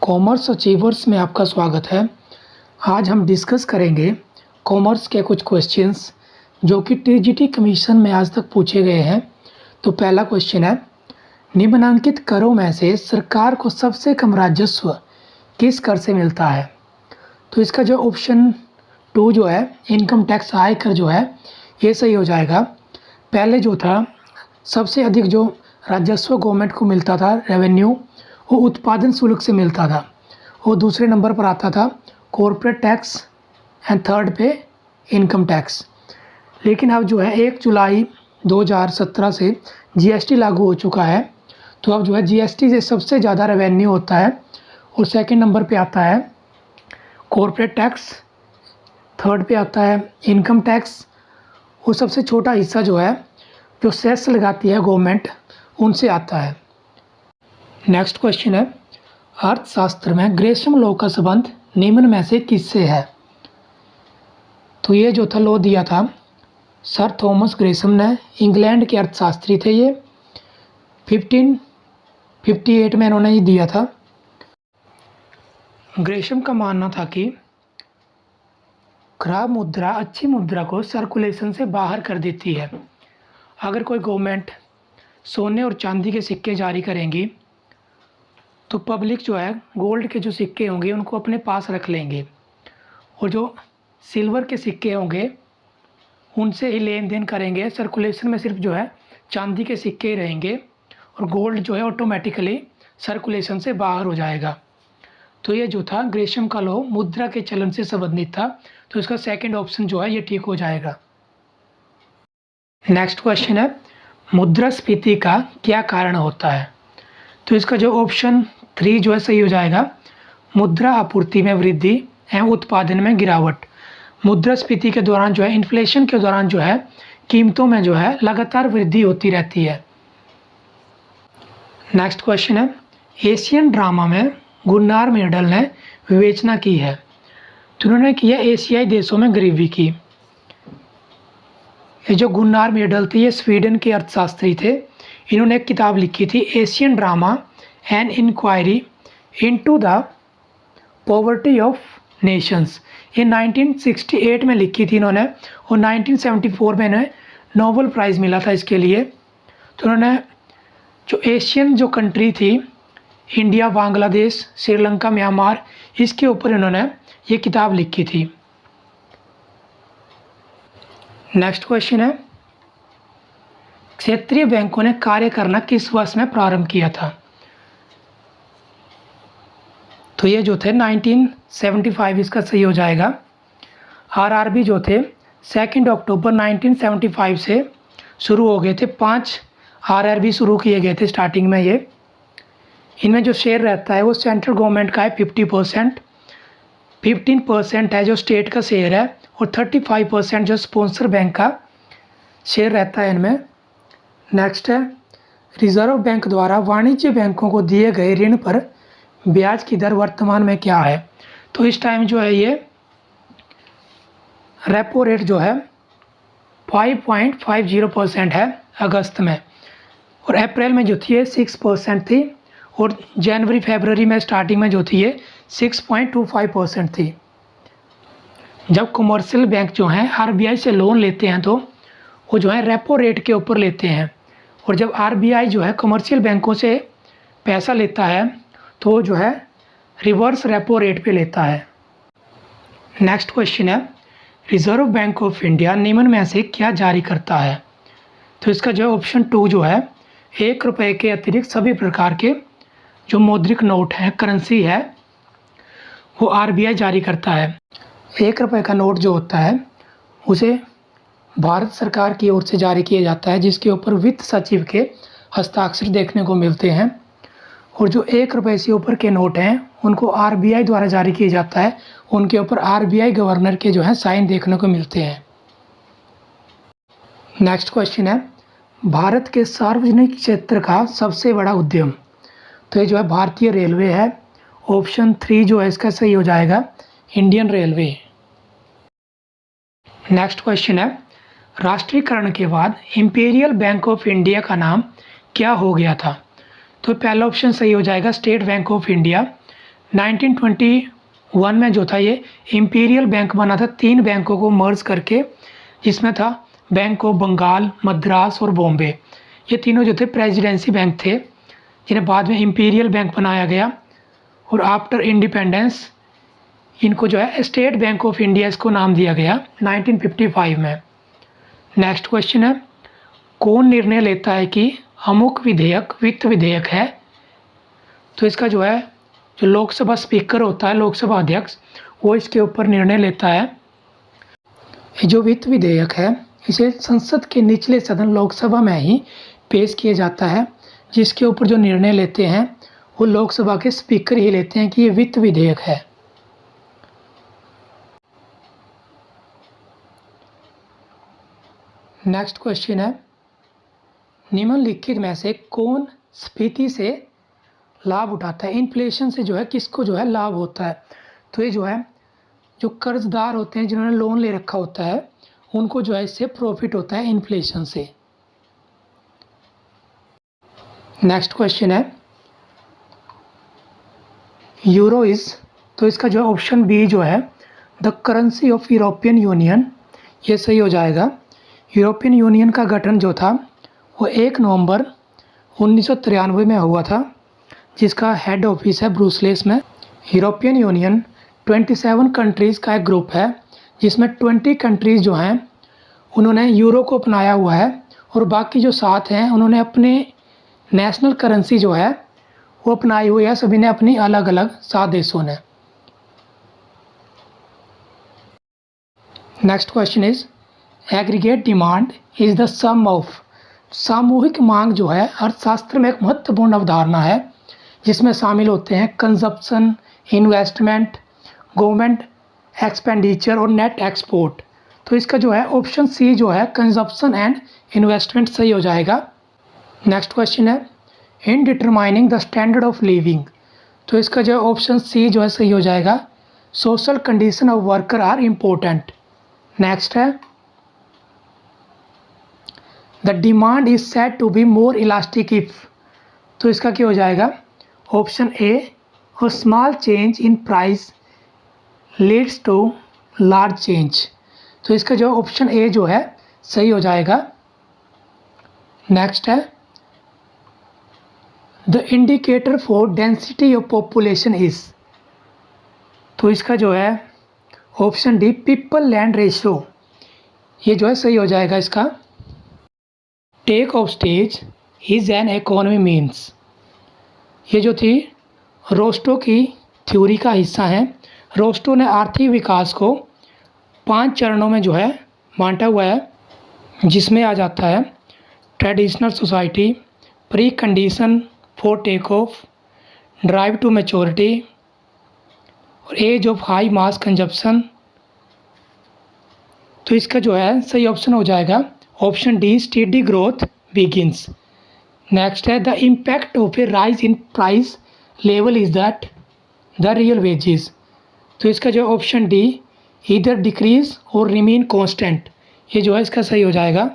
Commerce achievers में आपका स्वागत है। आज हम डिस्कस करेंगे कॉमर्स के कुछ क्वेश्चंस जो कि टीजीटी कमीशन में आज तक पूछे गए हैं। तो पहला क्वेश्चन है, निम्नलिखित करों में से सरकार को सबसे कम राजस्व किस कर से मिलता है? तो इसका जो ऑप्शन 2 जो है इनकम टैक्स आयकर जो है ये सही हो जाएगा। पहले जो था सबसे अधिक जो राजस्व गवर्नमेंट को मिलता था रेवेन्यू वो उत्पादन शुल्क से मिलता था। वो दूसरे नंबर पर आता था कॉर्पोरेट टैक्स एंड थर्ड पे इनकम टैक्स। लेकिन अब जो है 1 जुलाई 2017 से जीएसटी लागू हो चुका है, तो अब जो है जीएसटी से सबसे ज़्यादा रेवेन्यू होता है और सेकंड नंबर पे आता है कॉर्पोरेट टैक्स, थर्ड पे आता है इनकम टैक्स और सबसे छोटा हिस्सा जो है जो सेस लगाती है गवर्नमेंट उनसे आता है। नेक्स्ट क्वेश्चन है, अर्थशास्त्र में ग्रेशम लॉ का संबंध निम्न में से किससे है? तो ये जो था लॉ दिया था सर थॉमस ग्रेशम ने, इंग्लैंड के अर्थशास्त्री थे। ये 1558 में इन्होंने ये दिया था। ग्रेशम का मानना था कि खराब मुद्रा अच्छी मुद्रा को सर्कुलेशन से बाहर कर देती है। अगर कोई गवर्नमेंट सोने और चांदी के सिक्के जारी करेंगी तो पब्लिक जो है गोल्ड के जो सिक्के होंगे उनको अपने पास रख लेंगे और जो सिल्वर के सिक्के होंगे उनसे ही लेन देन करेंगे। सर्कुलेशन में सिर्फ जो है चांदी के सिक्के ही रहेंगे और गोल्ड जो है ऑटोमेटिकली सर्कुलेशन से बाहर हो जाएगा। तो ये जो था ग्रेशम का लॉ मुद्रा के चलन से संबंधित था, तो इसका सेकंड ऑप्शन जो है ये ठीक हो जाएगा। नेक्स्ट क्वेश्चन है, मुद्रास्फीति का क्या कारण होता है? तो इसका जो ऑप्शन 3 जो है सही हो जाएगा, मुद्रा आपूर्ति में वृद्धि एवं उत्पादन में गिरावट। मुद्रास्फीति के दौरान जो है इन्फ्लेशन के दौरान जो है कीमतों में जो है लगातार वृद्धि होती रहती है। नेक्स्ट क्वेश्चन है, एशियन ड्रामा में गुन्नार मेडल ने विवेचना की है, तो उन्होंने किया एशियाई देशों में गरीबी की। ये जो गुन्नार मेडल थे ये स्वीडन के अर्थशास्त्री थे। इन्होंने एक किताब लिखी थी Asian drama an inquiry into the poverty of nations. ये 1968 में लिखी थी इन्होंने और 1974 में इन्हें नोबेल प्राइज़ मिला था इसके लिए। तो उन्होंने जो एशियन जो कंट्री थी इंडिया, बांग्लादेश, श्रीलंका, म्यांमार, इसके ऊपर इन्होंने ये किताब लिखी थी। नेक्स्ट क्वेश्चन है, क्षेत्रीय बैंकों ने कार्य करना किस वर्ष में प्रारंभ किया था? तो ये जो थे 1975 इसका सही हो जाएगा। आरआरबी जो थे 2 अक्टूबर 1975 से शुरू हो गए थे। 5 आरआरबी शुरू किए गए थे स्टार्टिंग में। ये इनमें जो शेयर रहता है वो सेंट्रल गवर्नमेंट का है 50%, 15% है जो स्टेट का शेयर है और 35% जो स्पॉन्सर बैंक का शेयर रहता है इनमें। नेक्स्ट है, रिजर्व बैंक द्वारा वाणिज्य बैंकों को दिए गए ऋण पर ब्याज की दर वर्तमान में क्या है? तो इस टाइम जो है ये रेपो रेट जो है 5.50% है अगस्त में, और अप्रैल में जो थी ये 6% थी और जनवरी फरवरी में स्टार्टिंग में जो थी ये 6.25% थी। जब कमर्शियल बैंक जो हैं आरबीआई से लोन लेते हैं तो वो जो है रेपो रेट के ऊपर लेते हैं, और जब आरबीआई जो है कमर्शियल बैंकों से पैसा लेता है तो वो जो है रिवर्स रेपो रेट पे लेता है। नेक्स्ट क्वेश्चन है, रिजर्व बैंक ऑफ इंडिया निम्न में से क्या जारी करता है? तो इसका जो ऑप्शन 2 जो है 1 रुपये के अतिरिक्त सभी प्रकार के जो मौद्रिक नोट हैं, करेंसी है, वो आरबीआई जारी करता है। 1 रुपये का नोट जो होता है उसे भारत सरकार की ओर से जारी किया जाता है, जिसके ऊपर वित्त सचिव के हस्ताक्षर देखने को मिलते हैं, और जो 1 रुपये से ऊपर के नोट हैं उनको आरबीआई द्वारा जारी किया जाता है। उनके ऊपर आरबीआई गवर्नर के जो है साइन देखने को मिलते हैं। नेक्स्ट क्वेश्चन है, भारत के सार्वजनिक क्षेत्र का सबसे बड़ा उद्यम? तो ये जो है भारतीय रेलवे है। ऑप्शन 3 जो है इसका सही हो जाएगा, इंडियन रेलवे। नेक्स्ट क्वेश्चन है, राष्ट्रीयकरण के बाद इंपीरियल बैंक ऑफ इंडिया का नाम क्या हो गया था? तो पहला ऑप्शन सही हो जाएगा स्टेट बैंक ऑफ इंडिया। 1921 में जो था ये इम्पीरियल बैंक बना था 3 बैंकों को मर्ज करके, जिसमें था बैंक ऑफ बंगाल, मद्रास और बॉम्बे। ये तीनों जो थे प्रेसिडेंसी बैंक थे, जिन्हें बाद में इम्पीरियल बैंक बनाया गया। और आफ्टर इंडिपेंडेंस इनको जो है स्टेट बैंक ऑफ इंडिया इसको नाम दिया गया 1955 में। नेक्स्ट क्वेश्चन है, कौन निर्णय लेता है कि अमुक विधेयक वित्त विधेयक है? तो इसका जो है जो लोकसभा स्पीकर होता है, लोकसभा अध्यक्ष, वो इसके ऊपर निर्णय लेता है। ये जो वित्त विधेयक है इसे संसद के निचले सदन लोकसभा में ही पेश किया जाता है, जिसके ऊपर जो निर्णय लेते हैं वो लोकसभा के स्पीकर ही लेते हैं कि ये वित्त विधेयक है। नेक्स्ट क्वेश्चन है, निम्नलिखित में से कौन स्फीति से लाभ उठाता है? इन्फ्लेशन से जो है किसको जो है लाभ होता है? तो ये जो है जो कर्जदार होते हैं, जिन्होंने लोन ले रखा होता है, उनको जो है इससे प्रॉफिट होता है इन्फ्लेशन से। नेक्स्ट क्वेश्चन है, यूरो इज, तो इसका जो है ऑप्शन बी जो है the currency of European union, ये सही हो जाएगा। यूरोपियन यूनियन का गठन जो था वो 1 नवंबर 1993 में हुआ था, जिसका हेड ऑफिस है ब्रुसेल्स में। यूरोपियन यूनियन 27 कंट्रीज़ का एक ग्रुप है, जिसमें 20 कंट्रीज़ जो हैं उन्होंने यूरो को अपनाया हुआ है, और बाकी जो 7 हैं उन्होंने अपने नेशनल करेंसी जो है वो अपनाई हुई है। सभी ने अपनी अलग अलग 7 देशों ने। Next question is, aggregate demand is the sum of, सामूहिक मांग जो है अर्थशास्त्र में एक महत्वपूर्ण अवधारणा है, जिसमें शामिल होते हैं कंजप्शन, इन्वेस्टमेंट, गवर्नमेंट एक्सपेंडिचर और नेट एक्सपोर्ट। तो इसका जो है ऑप्शन सी जो है कंजप्शन एंड इन्वेस्टमेंट सही हो जाएगा। नेक्स्ट क्वेश्चन है, in determining the standard of living, तो इसका जो है ऑप्शन सी जो है सही हो जाएगा। Social condition of worker are important. Next है, the demand is said to be more elastic if, तो इसका क्या हो जाएगा? Option A, a small change in price leads to large change. तो इसका जो ऑप्शन ए जो है सही हो जाएगा। नेक्स्ट है, the indicator for density of population is, तो इसका जो है option D, people land ratio, ये जो है सही हो जाएगा इसका। Take off stage is an economy means, ये जो थी रोस्टो की थ्योरी का हिस्सा है। रोस्टो ने आर्थिक विकास को 5 चरणों में जो है बांटा हुआ है, जिसमें आ जाता है traditional society, pre condition for take off, drive to maturity और age of high mass consumption. तो इसका जो है सही ऑप्शन हो जाएगा option D, steady growth begins. Next है, the impact of a rise in price level is that the real wages, तो इसका जो ऑप्शन डी, ईदर डिक्रीज और रिमेन कांस्टेंट, ये जो है इसका सही हो जाएगा।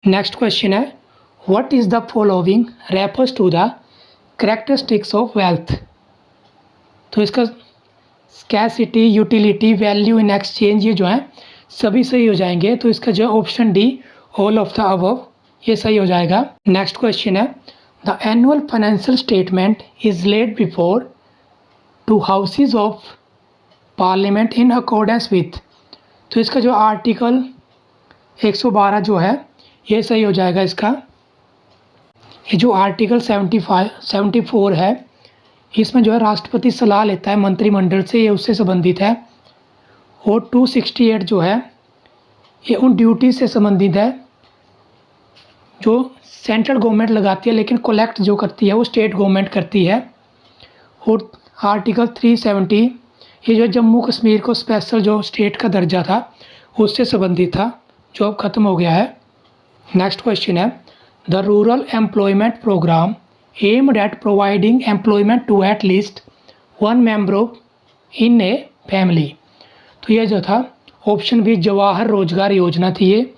नेक्स्ट क्वेश्चन है, what is the following refers to the characteristics of wealth, तो इसका scarcity, utility, value in exchange, ये जो है सभी सही हो जाएंगे। तो इसका जो है option D, all of the above, ये सही हो जाएगा। नेक्स्ट क्वेश्चन है, the annual financial statement is laid before 2 houses of parliament in accordance with, तो इसका जो आर्टिकल 112 जो है ये सही हो जाएगा इसका। ये जो आर्टिकल 74 है, इसमें जो है राष्ट्रपति सलाह लेता है मंत्रिमंडल से, ये उससे संबंधित है। और 268 जो है ये उन ड्यूटी से संबंधित है जो सेंट्रल गवर्नमेंट लगाती है, लेकिन कलेक्ट जो करती है वो स्टेट गवर्नमेंट करती है। और आर्टिकल 370 ये जो जम्मू कश्मीर को स्पेशल जो स्टेट का दर्जा था उससे संबंधित था, जो अब ख़त्म हो गया है। नेक्स्ट क्वेश्चन है, the rural employment programme aimed at providing employment to at least 1 member in a family, तो ये जो था ऑप्शन बी, जवाहर रोजगार योजना थी। ये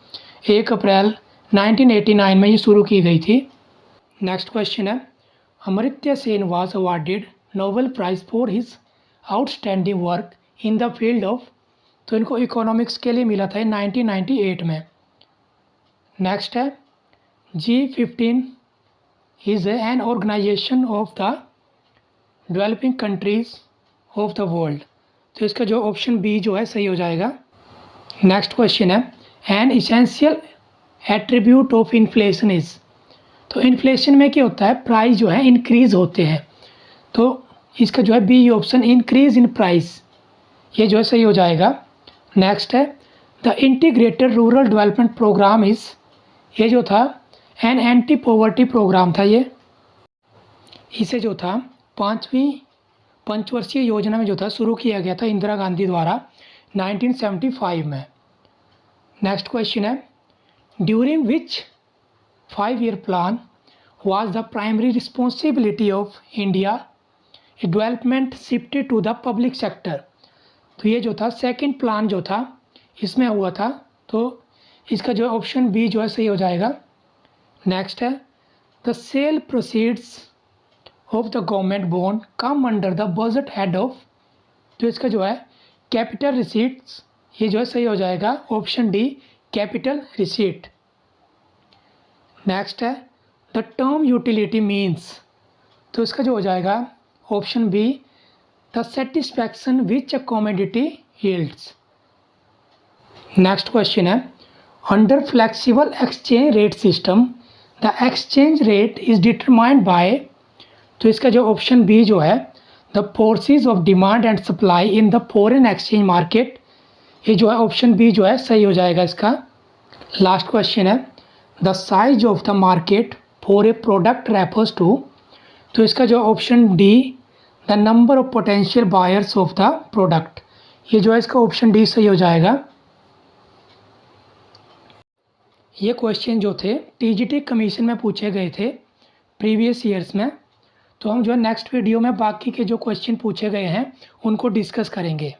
1 अप्रैल 1989 में ये शुरू की गई थी। नेक्स्ट क्वेश्चन है, Amartya Sen was awarded Nobel prize for his outstanding work in the field of, तो इनको इकोनॉमिक्स के लिए मिला था 1998 में। नेक्स्ट है G15 is an organisation of the developing countries of the world, तो इसका जो ऑप्शन बी जो है सही हो जाएगा। नेक्स्ट क्वेश्चन है N essential attribute of inflation is, तो इन्फ्लेशन में क्या होता है, प्राइस जो है इंक्रीज़ होते हैं, तो इसका जो है B option increase in price, ये जो है सही हो जाएगा। नेक्स्ट है the integrated rural development programme is, ये जो था एन एंटी पॉवर्टी प्रोग्राम था, ये इसे जो था 5वीं पंचवर्षीय योजना में जो था शुरू किया गया था इंदिरा गांधी द्वारा 1975 में। नेक्स्ट क्वेश्चन है during which 5-year plan was the primary responsibility of India development shifted to the public sector, तो ये जो था सेकंड प्लान जो था इसमें हुआ था, तो इसका जो ऑप्शन बी जो है सही हो जाएगा। नेक्स्ट है the sale proceeds of the government bond come under the budget head of, तो इसका जो है कैपिटल रिसीट्स, ये जो है सही हो जाएगा option D capital receipt. Next है द टर्म यूटिलिटी मीन्स, तो इसका जो हो जाएगा option B the satisfaction which a commodity yields. Next question है under flexible exchange rate system the exchange rate is determined by, तो इसका जो ऑप्शन बी जो है the forces of demand and supply in the foreign exchange market, ये जो है option B जो है सही हो जाएगा इसका। लास्ट क्वेश्चन है the size of the market for a product refers to, तो इसका जो option D the number of potential buyers of the product, ये जो है इसका ऑप्शन डी सही हो जाएगा। ये क्वेश्चन जो थे टीजीटी कमीशन में पूछे गए थे प्रीवियस ईयर्स में, तो हम जो है नेक्स्ट वीडियो में बाकी के जो क्वेश्चन पूछे गए हैं उनको डिस्कस करेंगे।